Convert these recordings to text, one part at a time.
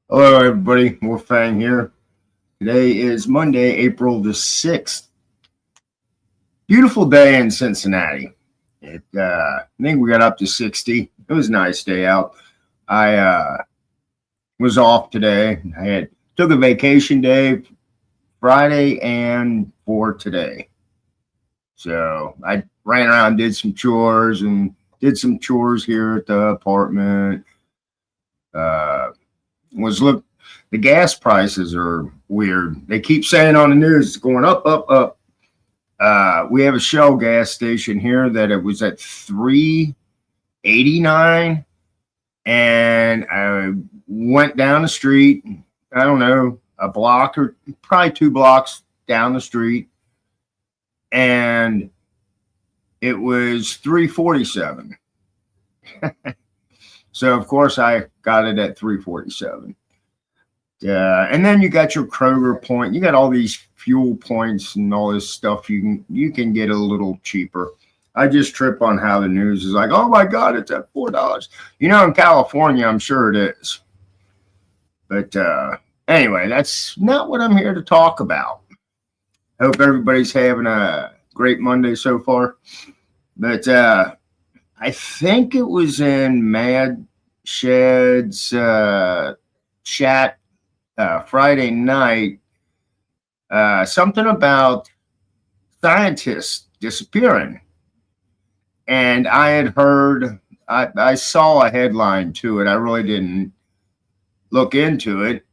Hello, everybody. Wolfang here. Today is Monday, April the 6th. Beautiful day in Cincinnati. I think we got up to 60. It was a nice day out. I was off today. Took a vacation day Friday and for today. So I ran around, did some chores, and did some chores here at the apartment. The gas prices are weird. They keep saying on the news it's going up, up, up. We have a Shell gas station here that it was at 3.89, and I went down the street. I don't know, a block or probably 2 blocks down the street, and it was 3.47. So of course I got it at 3.47. And then you got your Kroger point. You got all these fuel points and all this stuff. You can get a little cheaper. I just trip on how the news is like, oh my God, it's at $4. In California, I'm sure it is. But anyway, that's not what I'm here to talk about. Hope everybody's having a great Monday so far. But I think it was in Mad Shed's chat Friday night, something about scientists disappearing. And I had heard, I saw a headline to it. I really didn't look into it,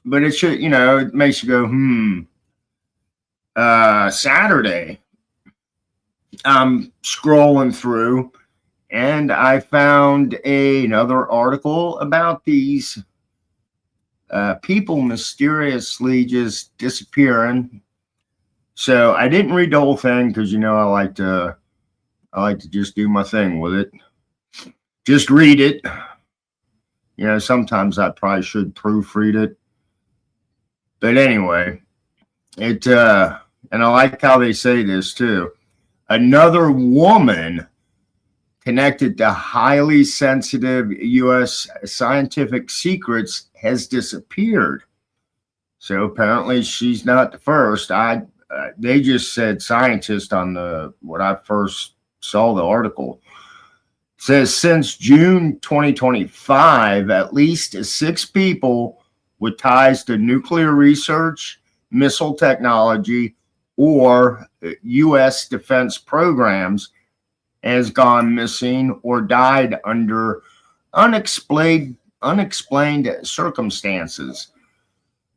but it should, it makes you go, Saturday, I'm scrolling through and I found another article about these people mysteriously just disappearing. So I didn't read the whole thing because I like to just do my thing with it. Just read it. Sometimes I probably should proofread it. But anyway, and I like how they say this too. Another woman connected to highly sensitive U.S. scientific secrets has disappeared. So apparently she's not the first. They just said scientist on when I first saw the article. It says since June 2025, at least 6 people with ties to nuclear research, missile technology, or U.S. defense programs has gone missing or died under unexplained circumstances.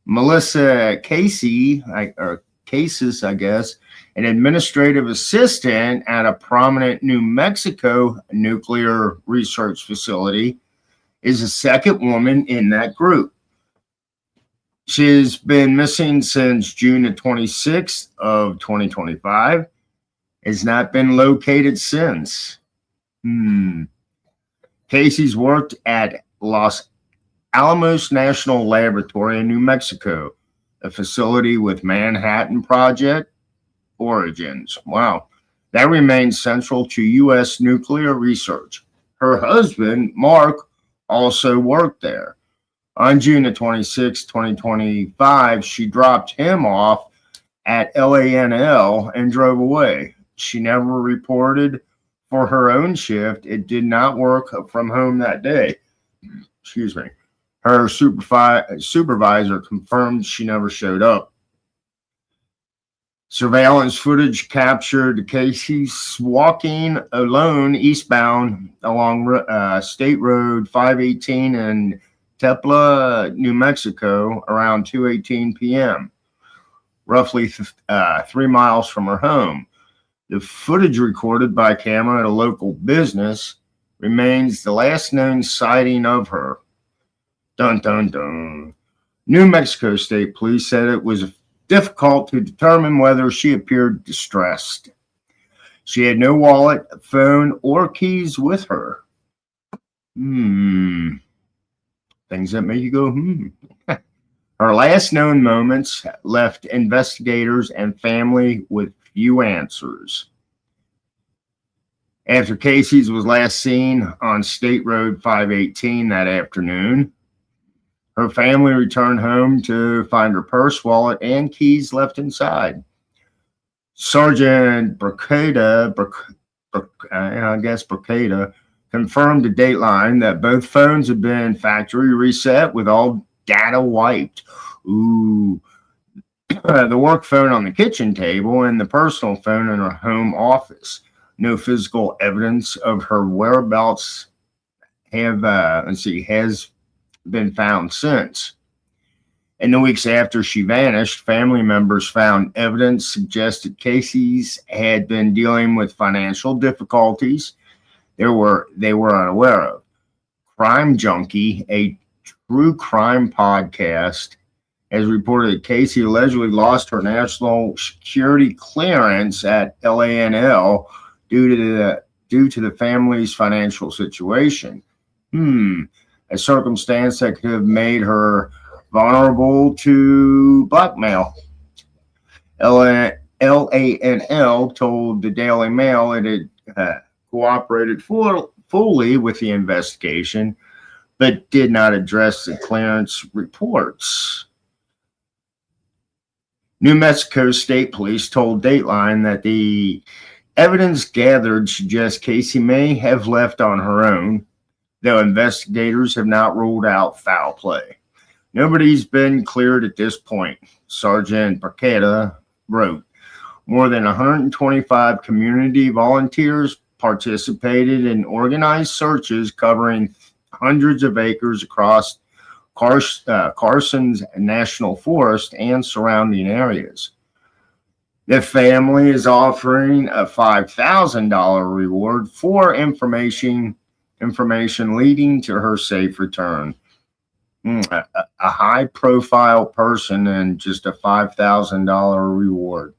Melissa Casey, Cases, I guess, an administrative assistant at a prominent New Mexico nuclear research facility, is the second woman in that group. She's been missing since June the 26th of 2025. Has not been located since. Casey's worked at Los Alamos National Laboratory in New Mexico, a facility with Manhattan Project origins. Wow. That remains central to U.S. nuclear research. Her husband, Mark, also worked there. On June the 26th, 2025, she dropped him off at LANL and drove away. She never reported for her own shift. It did not work from home that day. Excuse me. Her supervisor confirmed she never showed up. Surveillance footage captured Casey walking alone eastbound along State Road 518 in Tepla, New Mexico, around 2:18 p.m., roughly 3 miles from her home. The footage recorded by camera at a local business remains the last known sighting of her. Dun, dun, dun. New Mexico State Police said it was difficult to determine whether she appeared distressed. She had no wallet, phone, or keys with her. Things that make you go, Her last known moments left investigators and family with few answers. After Casey's was last seen on State Road 518 that afternoon, Her family returned home to find her purse, wallet, and keys left inside. Sergeant Bracada, I guess Bracada, confirmed to Dateline that both phones had been factory reset with all data wiped. Ooh. The work phone on the kitchen table and the personal phone in her home office. No physical evidence of her whereabouts has been found since. In the weeks after she vanished, family members found evidence suggested Casey's had been dealing with financial difficulties they were unaware of. Crime Junkie, a true crime podcast, has reported that Casey allegedly lost her national security clearance at LANL due to the family's financial situation. A circumstance that could have made her vulnerable to blackmail. LANL told the Daily Mail it had cooperated fully with the investigation, but did not address the clearance reports. New Mexico State Police told Dateline that the evidence gathered suggests Casey may have left on her own, though investigators have not ruled out foul play. Nobody's been cleared at this point, Sergeant Bracada wrote. More than 125 community volunteers participated in organized searches covering hundreds of acres across Carson's National Forest and surrounding areas. The family is offering a $5,000 reward for information leading to her safe return. A high-profile person and just a $5,000 reward.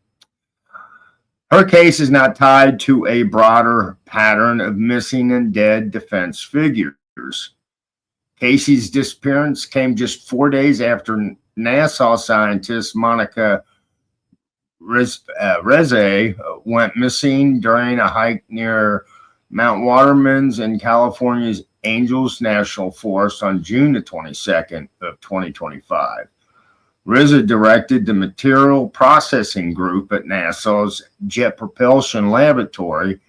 Her case is not tied to a broader pattern of missing and dead defense figures. Casey's disappearance came just 4 days after NASA scientist Monica Reze went missing during a hike near Mount Waterman's in California's Angels National Forest on June the 22nd of 2025. Reze directed the Material Processing Group at NASA's Jet Propulsion Laboratory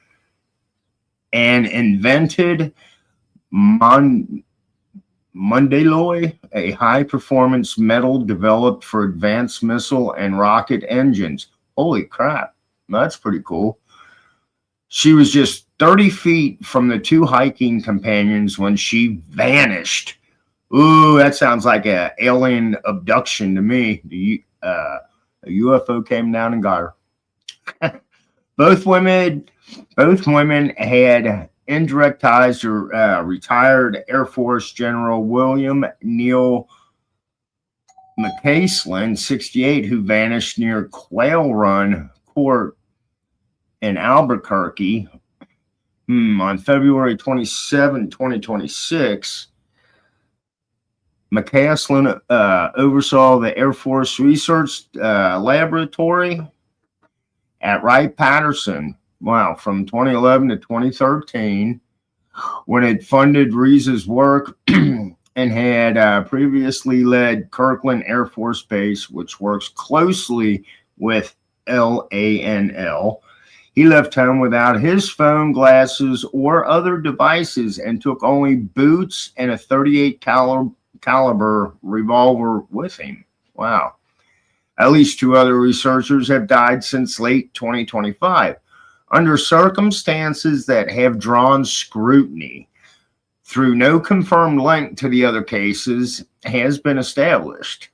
and invented Mundaloy, a high-performance metal developed for advanced missile and rocket engines. Holy crap, that's pretty cool. She was just 30 feet from the two hiking companions when she vanished. Ooh, that sounds like an alien abduction to me. A UFO came down and got her. Both women had indirect ties to retired Air Force General William Neal McCaslin, 68, who vanished near Quail Run Court in Albuquerque on February 27, 2026. McCaslin oversaw the Air Force Research Laboratory at Wright-Patterson, from 2011 to 2013, when it funded Reese's work and had previously led Kirkland Air Force Base, which works closely with LANL. He left home without his phone, glasses, or other devices and took only boots and a .38 caliber revolver with him. Wow. At least 2 other researchers have died since late 2025 under circumstances that have drawn scrutiny. Through no confirmed link to the other cases has been established.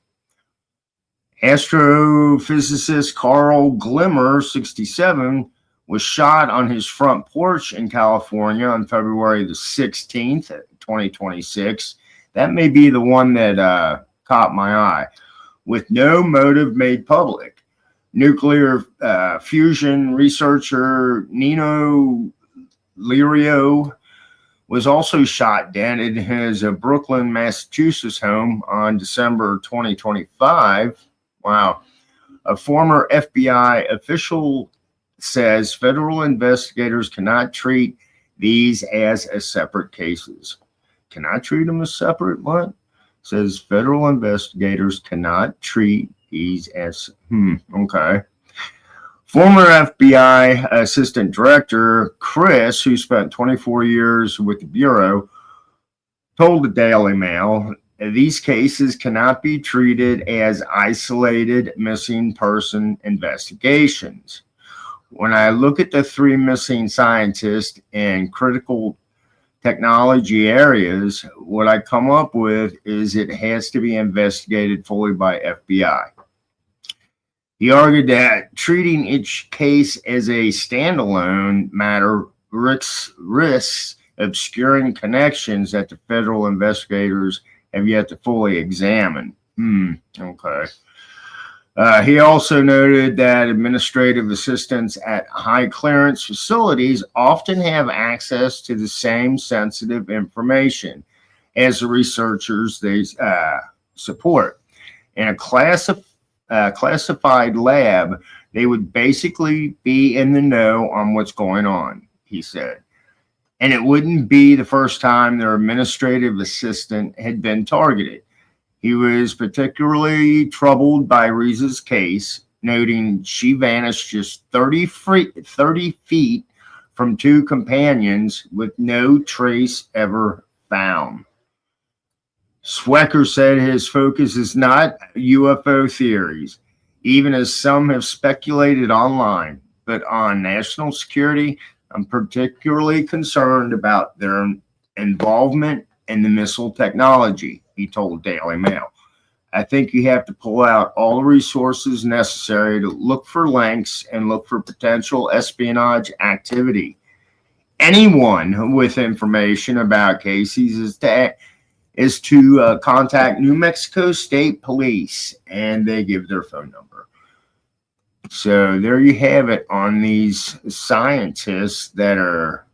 Astrophysicist Carl Glimmer, 67, was shot on his front porch in California on February the 16th, 2026. That may be the one that caught my eye, with no motive made public. Nuclear fusion researcher Nino Lirio was also shot dead in his Brooklyn, Massachusetts home on December 2025. Wow. A former FBI official says federal investigators cannot treat these as separate cases. Cannot treat them as separate? What? says federal investigators cannot treat these as, okay. Former FBI Assistant Director Chris, who spent 24 years with the Bureau, told the Daily Mail these cases cannot be treated as isolated missing person investigations. When I look at the 3 missing scientists in critical technology areas, what I come up with is it has to be investigated fully by FBI. He argued that treating each case as a standalone matter risks obscuring connections that the federal investigators have yet to fully examine. Okay. He also noted that administrative assistants at high clearance facilities often have access to the same sensitive information as the researchers they support. In a classified lab, they would basically be in the know on what's going on, he said. And it wouldn't be the first time their administrative assistant had been targeted. He was particularly troubled by Riza's case, noting she vanished just 30 feet from 2 companions with no trace ever found. Swecker said his focus is not UFO theories, even as some have speculated online, but on national security. I'm particularly concerned about their involvement in the missile technology, he told Daily Mail. I think you have to pull out all the resources necessary to look for links and look for potential espionage activity. Anyone with information about cases is to contact New Mexico State Police, and they give their phone number. So there you have it on these scientists that are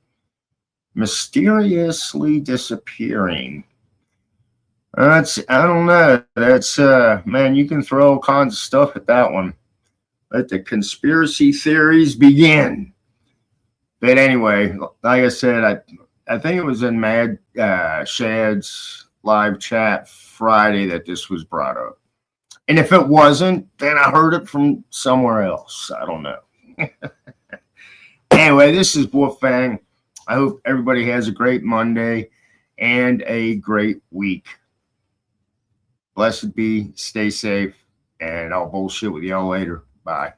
mysteriously disappearing. I don't know. That's, man, you can throw all kinds of stuff at that one. Let the conspiracy theories begin. But anyway, like I said, I think it was in Mad Shad's live chat Friday that this was brought up. And if it wasn't, then I heard it from somewhere else. I don't know. Anyway, this is Wolfgang. I hope everybody has a great Monday and a great week. Blessed be, stay safe, and I'll bullshit with y'all later. Bye.